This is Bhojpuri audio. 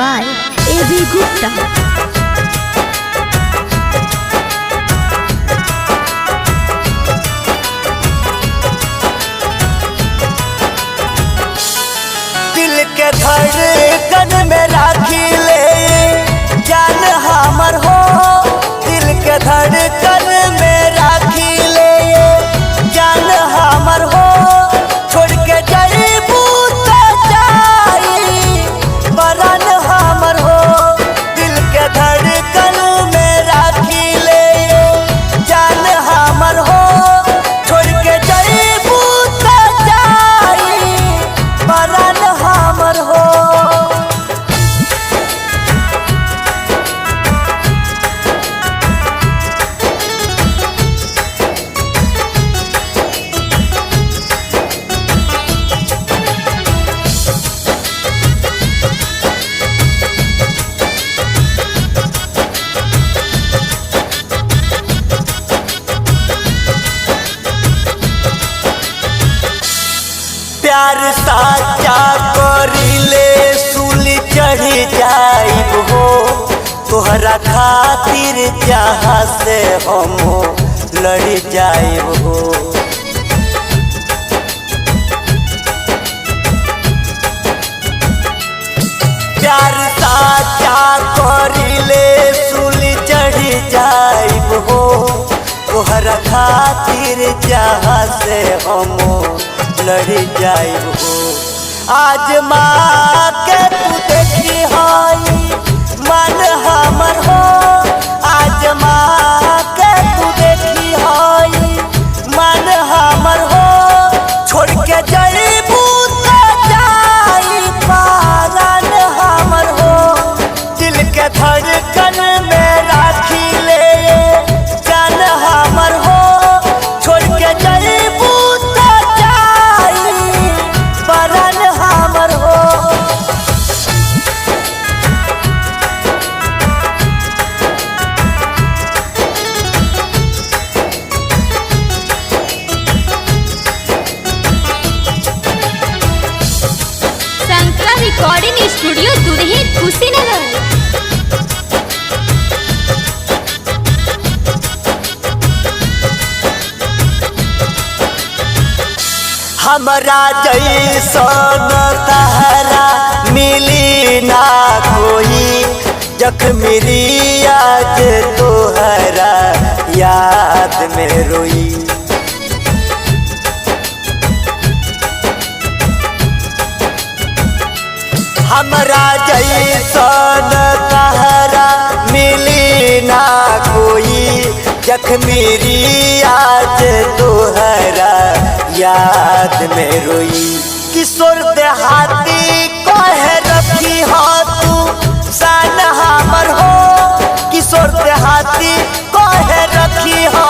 by A.B. Gupta. दिल के धड़कन में राखी ले जान हमर हो। दिल के धड़कन में राखी ले जान हमर हो। छोड़ के जाइबू तो जाई बरन हमर हो। दिल के धड़कन में राखी ले जान हमर हो। छोड़ के जाइबू तो जाई बरन हमर हो। प्यार साचा करिले सूली चढ़ जाइब हो। तोहरा खातिर जहाँ से हम लड़ जाइब हो। प्यार साचा करिले सूली चढ़ जाइब हो। तोहरा खातिर जहाँ से हम लड़ जाइब हो। आज माँ के तू देखी हई मन हमर हो। आज माँ के तू देखी हई मन हमर हो। छोड़ के जाइबू तो जाई पारन हमर हो। दिल के धड़कन में राखी ले जान हमर हो। छोड़ के जाइबू तो जाई बरन हमर हो। Shankara Recording Studio, Durhi, Kushinagar. हमरा जैसन तहरा मिली ना कोई। जख्मी आज तोहरा याद में रोई। हमरा जैसन तहरा मिली ना कोई। जख्मी आज तोहरा याद में रोई। किशोर देहाती कहे रखी हो तू शान हमर हो। किशोर देहाती कहे रखी हो